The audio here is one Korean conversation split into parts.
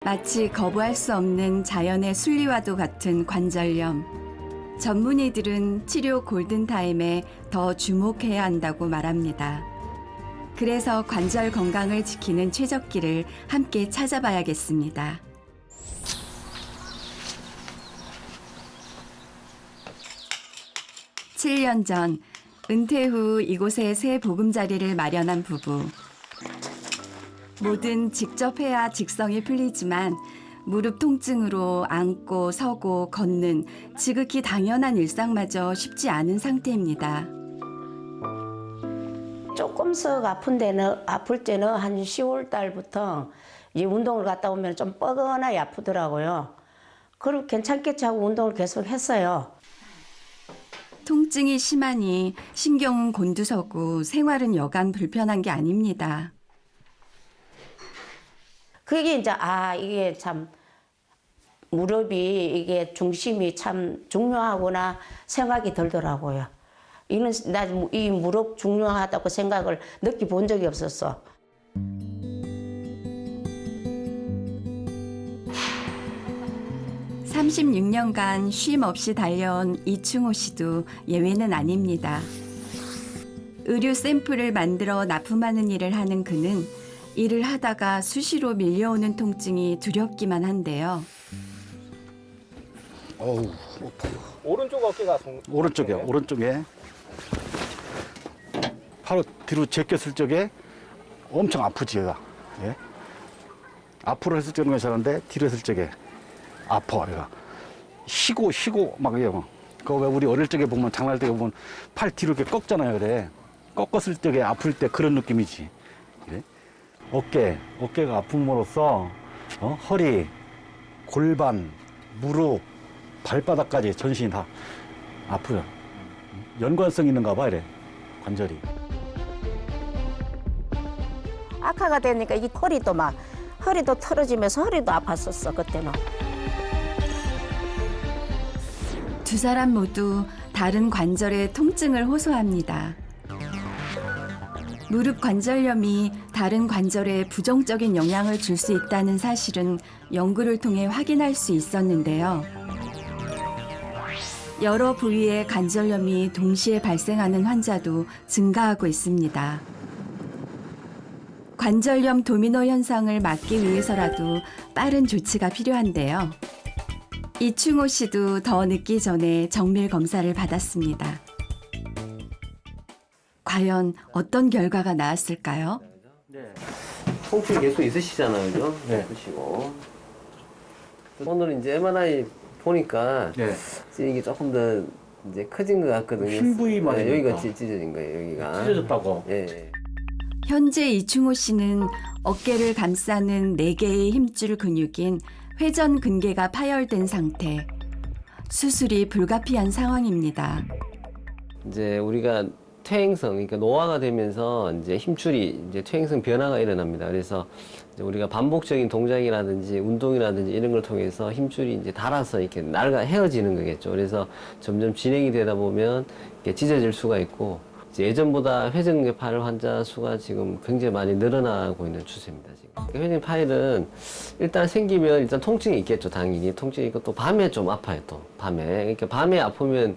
마치 거부할 수 없는 자연의 순리와도 같은 관절염. 전문의들은 치료 골든타임에 더 주목해야 한다고 말합니다. 그래서 관절 건강을 지키는 최적기를 함께 찾아봐야겠습니다. (7년) 전 은퇴 후 이곳에 새 보금자리를 마련한 부부. 뭐든 직접 해야 직성이 풀리지만 무릎 통증으로 앉고 서고 걷는 지극히 당연한 일상마저 쉽지 않은 상태입니다. 조금씩 아플 때는 한 10월 달부터 이 운동을 갔다 오면 좀 뻐근하게 아프더라고요. 그럼 괜찮겠지 하고 운동을 계속 했어요. 통증이 심하니 신경은 곤두서고 생활은 여간 불편한 게 아닙니다. 그게 이제 이게 참 무릎이 이게 중심이 참 중요하구나 생각이 들더라고요. 나 이 무릎 중요하다고 생각을 느껴본 적이 없었어. (36년간) 쉼 없이 달려온 이충호 씨도 예외는 아닙니다. 의류 샘플을 만들어 납품하는 일을 하는 그는 일을 하다가 수시로 밀려오는 통증이 두렵기만 한데요. 어우, 오른쪽 어깨가 오른쪽이요. 오른쪽에 바로 뒤로 제꼈을 적에 엄청 아프지 얘가. 예? 앞으로 했을 적은 괜찮은데 뒤로 했을 적에 아파 얘가. 쉬고 막 이래요. 그거 왜 우리 어릴 적에 보면 장난할 때 보면 팔 뒤로 이렇게 꺾잖아요. 그래. 꺾었을 적에 아플 때 그런 느낌이지. 예? 어깨가 아픔으로써 허리, 골반, 무릎, 발바닥까지 전신이 다 아프죠. 연관성 있는가 봐, 이래, 관절이. 악화가 되니까 이 허리도 틀어지면서 허리도 아팠었어, 그때는. 두 사람 모두 다른 관절의 통증을 호소합니다. 무릎 관절염이 다른 관절에 부정적인 영향을 줄 수 있다는 사실은 연구를 통해 확인할 수 있었는데요. 여러 부위의 관절염이 동시에 발생하는 환자도 증가하고 있습니다. 관절염 도미노 현상을 막기 위해서라도 빠른 조치가 필요한데요. 이충호 씨도 더 늦기 전에 정밀 검사를 받았습니다. 과연 어떤 결과가 나왔을까요? 통증이 계속 있으시잖아요, 그죠? 네. 있으시고. 오늘은 이제 MRI 보니까 네. 이게 조금 더 이제 커진 것 같거든요. 흰 부위 말입니까? 여기가 찢어진 거예요, 여기가. 찢어졌다고? 예. 현재 이충호 씨는 어깨를 감싸는 4개의 힘줄 근육인 회전근개가 파열된 상태. 수술이 불가피한 상황입니다. 이제 우리가 퇴행성, 그러니까 노화가 되면서 이제 힘줄이 이제 퇴행성 변화가 일어납니다. 그래서 이제 우리가 반복적인 동작이라든지 운동이라든지 이런 걸 통해서 힘줄이 이제 닳아서 이렇게 헤어지는 거겠죠. 그래서 점점 진행이 되다 보면 이렇게 찢어질 수가 있고, 이제 예전보다 회전근개 파열 환자 수가 지금 굉장히 많이 늘어나고 있는 추세입니다. 지금. 회전근개 파열은 일단 생기면 일단 통증이 있겠죠. 당연히 통증이 있고 또 밤에 좀 아파요. 또 밤에. 그러니까 밤에 아프면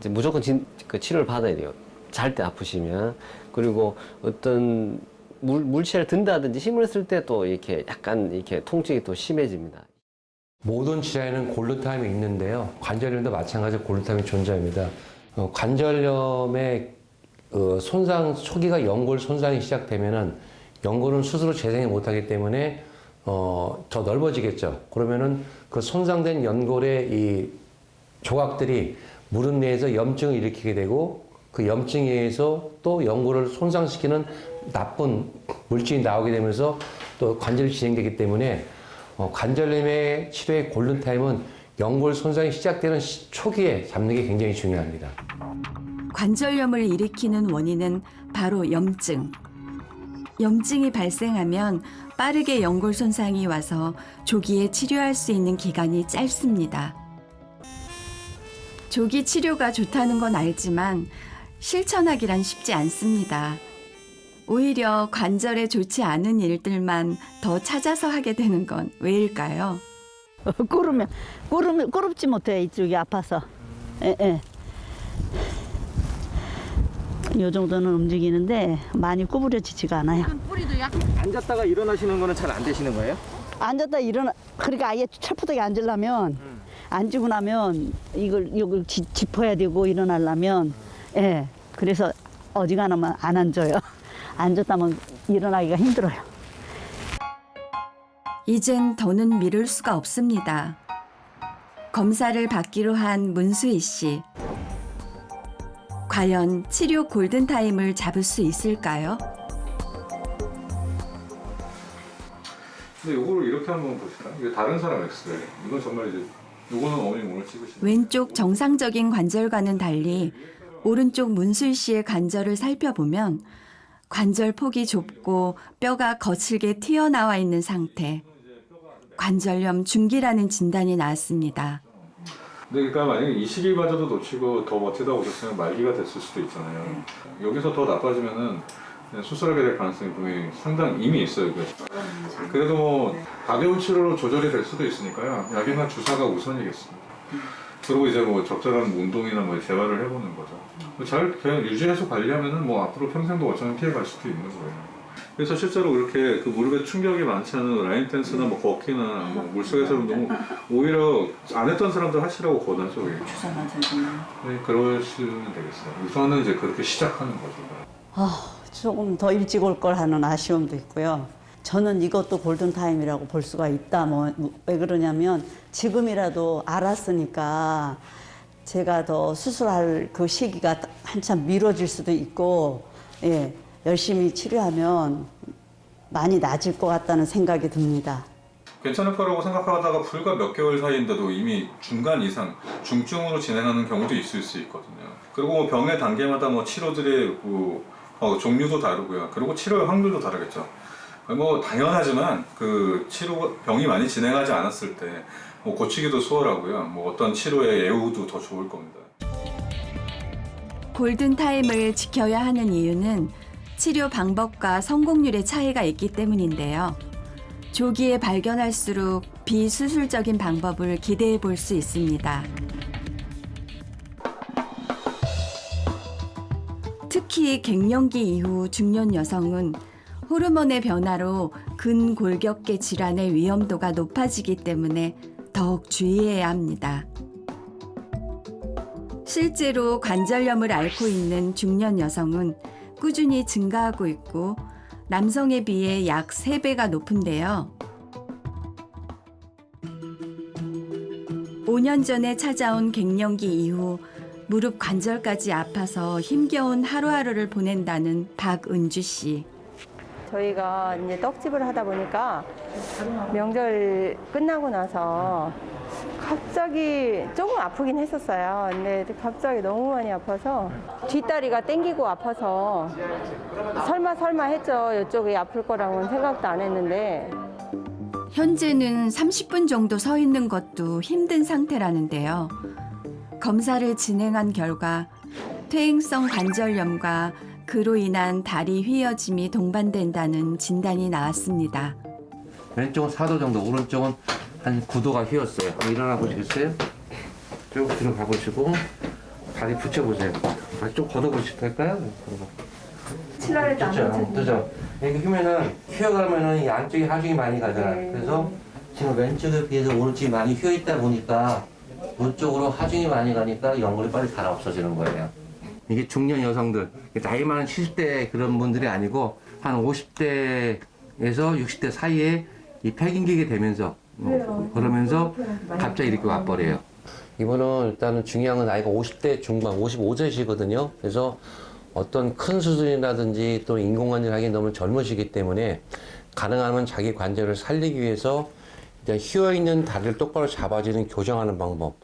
이제 무조건 그 치료를 받아야 돼요. 잘 때 아프시면. 그리고 어떤 물체를 든다든지 힘을 쓸 때 또 이렇게 약간 이렇게 통증이 또 심해집니다. 모든 질환에는 골든타임이 있는데요. 관절염도 마찬가지로 골든타임이 존재합니다. 관절염의 손상 초기가 연골 손상이 시작되면은 연골은 스스로 재생을 못하기 때문에 더 넓어지겠죠. 그러면은 그 손상된 연골의 이 조각들이 무릎 내에서 염증을 일으키게 되고, 그 염증에 의해서 또 연골을 손상시키는 나쁜 물질이 나오게 되면서 또 관절이 진행되기 때문에 관절염의 치료의 골든타임은 연골 손상이 시작되는 초기에 잡는 게 굉장히 중요합니다. 관절염을 일으키는 원인은 바로 염증. 염증이 발생하면 빠르게 연골 손상이 와서 조기에 치료할 수 있는 기간이 짧습니다. 조기 치료가 좋다는 건 알지만 실천하기란 쉽지 않습니다. 오히려 관절에 좋지 않은 일들만 더 찾아서 하게 되는 건 왜일까요? 꾸릅지 못해 이쪽이 아파서. 예. 이 정도는 움직이는데 많이 구부려지지가 않아요. 앉았다가 일어나시는 거는 잘 안 되시는 거예요? 앉았다 일어나 그러니까 아예 철푸덕에 앉으려면 앉고 나면 이걸 짚어야 되고 일어나려면 예. 그래서 어지간하면 안 앉아요. 앉았다면 일어나기가 힘들어요. 이젠 더는 미룰 수가 없습니다. 검사를 받기로 한 문수희 씨. 과연 치료 골든타임을 잡을 수 있을까요? 근데 이거를 이렇게 한번 보실까요? 이게 다른 사람 엑스레이. 이건 정말 이제 요거는 어머님 오늘 찍으신. 왼쪽 정상적인 관절과는 달리 오른쪽 문수희 씨의 관절을 살펴보면 관절 폭이 좁고 뼈가 거칠게 튀어나와 있는 상태. 관절염 중기라는 진단이 나왔습니다. 근데 그러니까 만약에 이 시기마저도 놓치고 더 버티다 오셨으면 말기가 됐을 수도 있잖아요. 여기서 더 나빠지면은 수술하게 될 가능성이 분명히 상당히 이미 있어요. 그래도 뭐 가벼운 치료로 조절이 될 수도 있으니까요. 약이나 주사가 우선이겠습니다. 그리고 이제 뭐 적절한 운동이나 뭐 재활을 해보는 거죠. 잘 그냥 유지해서 관리하면은 뭐 앞으로 평생도 어쩌면 피해갈 수도 있는 거예요. 그래서 실제로 그렇게 그 무릎에 충격이 많지 않은 라인 댄스나 뭐 걷기나 뭐 물속에서 운동 오히려 안 했던 사람들 하시라고 권하죠. 주사 맞으면. 네, 그러시면 되겠어요. 우선은 이제 그렇게 시작하는 거죠. 조금 더 일찍 올 걸 하는 아쉬움도 있고요. 저는 이것도 골든타임이라고 볼 수가 있다. 왜 그러냐면 지금이라도 알았으니까 제가 더 수술할 그 시기가 한참 미뤄질 수도 있고, 예, 열심히 치료하면 많이 나아질 것 같다는 생각이 듭니다. 괜찮을 거라고 생각하다가 불과 몇 개월 사이인데도 이미 중간 이상, 중증으로 진행하는 경우도 있을 수 있거든요. 그리고 뭐 병의 단계마다 뭐 치료들의 종류도 다르고요. 그리고 치료의 확률도 다르겠죠. 뭐 당연하지만 그 병이 많이 진행하지 않았을 때 뭐 고치기도 수월하고요. 뭐 어떤 치료의 예후도 더 좋을 겁니다. 골든타임을 지켜야 하는 이유는 치료 방법과 성공률의 차이가 있기 때문인데요. 조기에 발견할수록 비수술적인 방법을 기대해 볼 수 있습니다. 특히 갱년기 이후 중년 여성은 호르몬의 변화로 근골격계 질환의 위험도가 높아지기 때문에 더욱 주의해야 합니다. 실제로 관절염을 앓고 있는 중년 여성은 꾸준히 증가하고 있고 남성에 비해 약 3배가 높은데요. 5년 전에 찾아온 갱년기 이후 무릎 관절까지 아파서 힘겨운 하루하루를 보낸다는 박은주 씨. 저희가 이제 떡집을 하다 보니까 명절 끝나고 나서 갑자기 조금 아프긴 했었어요. 근데 갑자기 너무 많이 아파서 뒷다리가 땡기고 아파서 설마 했죠. 이쪽이 아플 거라고는 생각도 안 했는데. 현재는 30분 정도 서 있는 것도 힘든 상태라는데요. 검사를 진행한 결과 퇴행성 관절염과 그로 인한 다리 휘어짐이 동반된다는 진단이 나왔습니다. 왼쪽은 4도 정도, 오른쪽은 한 9도가 휘었어요. 한번 일어나 보시겠어요? 쭉 들어가 보시고 다리 붙여보세요. 다리 좀 걷어보실까요? 치료를 안 그죠? 이렇게 휘면은 휘어가면은 이 안쪽이 하중이 많이 가잖아요. 네. 그래서 지금 왼쪽에 비해서 오른쪽이 많이 휘어 있다 보니까 이쪽으로 하중이 많이 가니까 연골이 빨리 닳아 없어지는 거예요. 이게 중년 여성들, 나이 많은 70대 그런 분들이 아니고 한 50대에서 60대 사이에 이 폐긴기게 되면서 그러면서 갑자기 이렇게 와버려요. 이분은 일단은 중요한 건 나이가 50대 중반, 55세시거든요. 그래서 어떤 큰 수술이라든지 또 인공관절 하기 너무 젊으시기 때문에 가능하면 자기 관절을 살리기 위해서 이제 휘어있는 다리를 똑바로 잡아주는 교정하는 방법.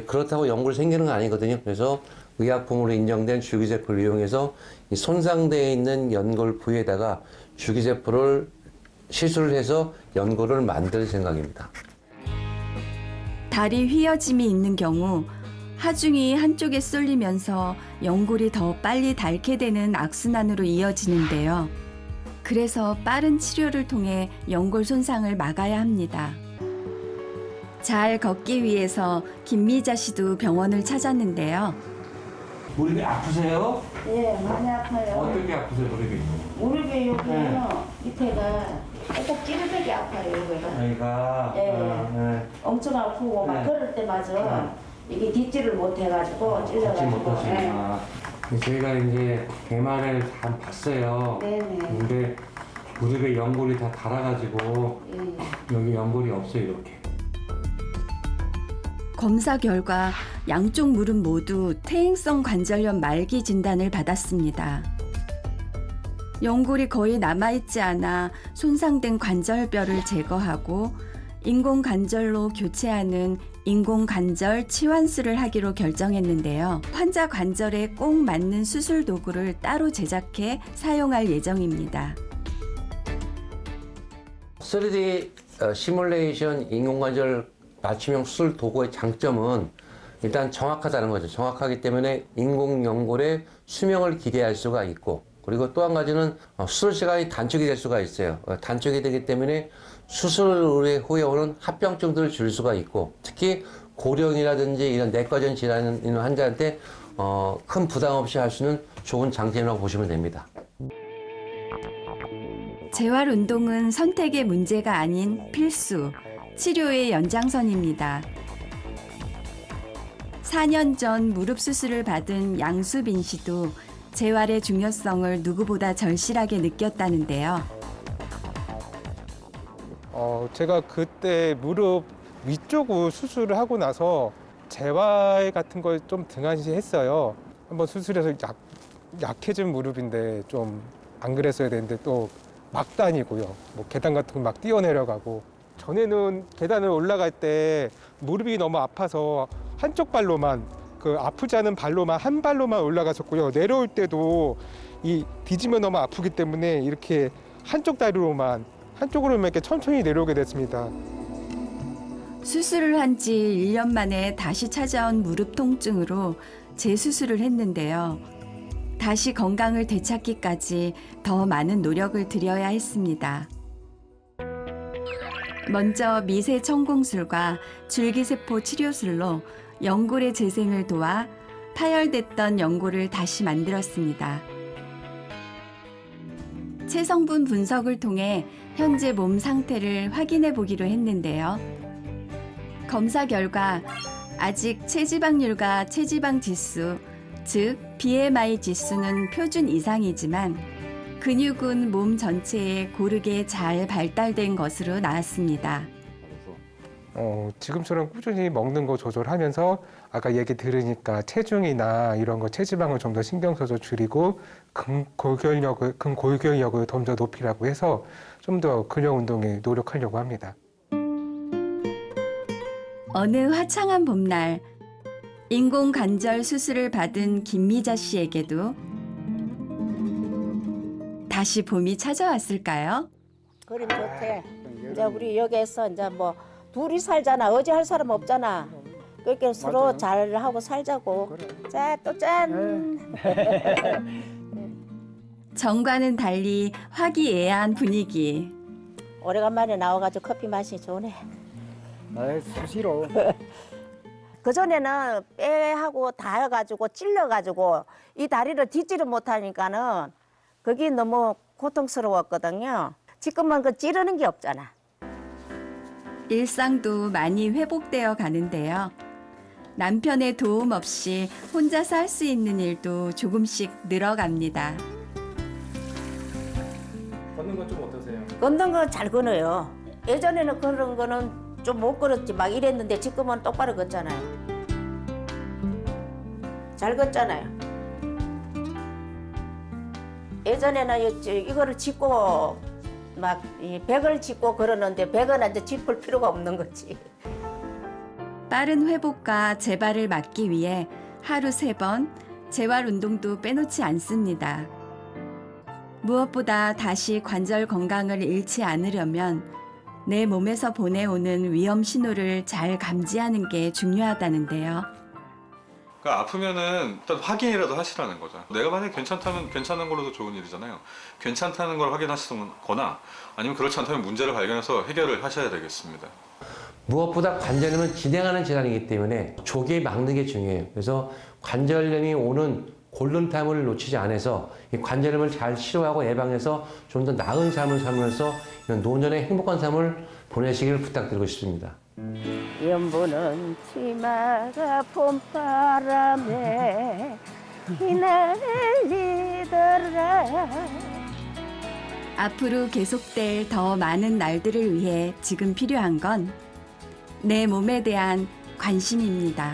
그렇다고 연골이 생기는 건 아니거든요. 그래서 의약품으로 인정된 줄기세포를 이용해서 이 손상되어 있는 연골 부위에다가 줄기세포를 시술을 해서 연골을 만들 생각입니다. 다리 휘어짐이 있는 경우 하중이 한쪽에 쏠리면서 연골이 더 빨리 닳게 되는 악순환으로 이어지는데요. 그래서 빠른 치료를 통해 연골 손상을 막아야 합니다. 잘 걷기 위해서 김미자 씨도 병원을 찾았는데요. 무릎이 아프세요? 예, 많이 아파요. 어떻게 아프세요, 무릎이? 무릎에 여기요 밑에가 꼭 찌르르게 아파요 여기가. 여기가. 예. 엄청 아프고 막 네. 걸을 때마저 이게 딛지를 못해가지고 걷지 찔러가지고. 못하시구나. 저희가 이제 MR을 다 봤어요. 네네. 근데 무릎에 연골이 다 닳아가지고 여기 연골이 없어요, 이렇게. 검사 결과 양쪽 무릎 모두 퇴행성 관절염 말기 진단을 받았습니다. 연골이 거의 남아있지 않아 손상된 관절뼈를 제거하고 인공관절로 교체하는 인공관절 치환술을 하기로 결정했는데요. 환자 관절에 꼭 맞는 수술 도구를 따로 제작해 사용할 예정입니다. 3D 시뮬레이션 인공관절 맞춤형 수술 도구의 장점은 일단 정확하다는 거죠. 정확하기 때문에 인공연골의 수명을 기대할 수가 있고, 그리고 또 한 가지는 수술 시간이 단축이 될 수가 있어요. 단축이 되기 때문에 수술 후에 오는 합병증들을 줄 수가 있고, 특히 고령이라든지 이런 내과전 질환 있는 환자한테 큰 부담 없이 할 수 있는 좋은 장점이라고 보시면 됩니다. 재활 운동은 선택의 문제가 아닌 필수, 치료의 연장선입니다. 4년 전 무릎 수술을 받은 양수빈 씨도 재활의 중요성을 누구보다 절실하게 느꼈다는데요. 제가 그때 무릎 위쪽 수술을 하고 나서 재활 같은 걸 좀 등한시했어요. 한번 수술해서 약해진 무릎인데 좀 안 그랬어야 되는데 또 막 다니고요. 뭐 계단 같은 거 막 뛰어내려가고. 전에는 계단을 올라갈 때 무릎이 너무 아파서 한쪽 발로만, 그 아프지 않은 발로만, 한 발로만 올라갔었고요. 내려올 때도 이 뒤지면 너무 아프기 때문에 이렇게 한쪽 다리로만, 한쪽으로만 이렇게 천천히 내려오게 됐습니다. 수술을 한 지 1년 만에 다시 찾아온 무릎 통증으로 재수술을 했는데요. 다시 건강을 되찾기까지 더 많은 노력을 들여야 했습니다. 먼저 미세 천공술과 줄기세포 치료술로 연골의 재생을 도와 파열됐던 연골을 다시 만들었습니다. 체성분 분석을 통해 현재 몸 상태를 확인해 보기로 했는데요. 검사 결과 아직 체지방률과 체지방 지수, 즉 BMI 지수는 표준 이상이지만 근육은 몸 전체에 고르게 잘 발달된 것으로 나왔습니다. 지금처럼 꾸준히 먹는 거 조절하면서 아까 얘기 들으니까 체중이나 이런 거 체지방을 좀 더 신경 써서 줄이고 근골격력을 좀 더 높이라고 해서 좀 더 근력 운동에 노력하려고 합니다. 어느 화창한 봄날 인공관절 수술을 받은 김미자 씨에게도 다시 봄이 찾아왔을까요? 그림 좋대. 이제 우리 여기에서 이제 뭐 둘이 살잖아. 어제 할 사람 없잖아. 그러니까 서로 잘 하고 살자고. 자, 또 짠. 전과는 달리 화기애애한 분위기. 오래간만에 나와가지고 커피 마시기 좋네. 수시로. 그전에는 빼하고 다 해가지고 찔러가지고 이 다리를 딛지를 못하니까는 그게 너무 고통스러웠거든요. 지금은 그 찌르는 게 없잖아. 일상도 많이 회복되어 가는데요. 남편의 도움 없이 혼자서 할 수 있는 일도 조금씩 늘어갑니다. 걷는 건 좀 어떠세요? 걷는 건 잘 걸어요. 예전에는 그런 거는 좀 못 걸었지 막 이랬는데 지금은 똑바로 걷잖아요. 잘 걷잖아요. 예전에는 이거를 짚고 막 이 벽을 짚고 걸었는데 벽은 이제 짚을 필요가 없는 거지. 빠른 회복과 재발을 막기 위해 하루 3번 재활 운동도 빼놓지 않습니다. 무엇보다 다시 관절 건강을 잃지 않으려면 내 몸에서 보내오는 위험 신호를 잘 감지하는 게 중요하다는데요. 그러니까 아프면은 일단 확인이라도 하시라는 거죠. 내가 만약에 괜찮다면 괜찮은 걸로도 좋은 일이잖아요. 괜찮다는 걸 확인하시거나 아니면 그렇지 않다면 문제를 발견해서 해결을 하셔야 되겠습니다. 무엇보다 관절염은 진행하는 질환이기 때문에 조기에 막는 게 중요해요. 그래서 관절염이 오는 골든타임을 놓치지 않아서 이 관절염을 잘 치료하고 예방해서 좀 더 나은 삶을 살면서 이런 노년의 행복한 삶을 보내시길 부탁드리고 싶습니다. 연분은 치마가 봄바람에 휘날리더라. 앞으로 계속될 더 많은 날들을 위해 지금 필요한 건 내 몸에 대한 관심입니다.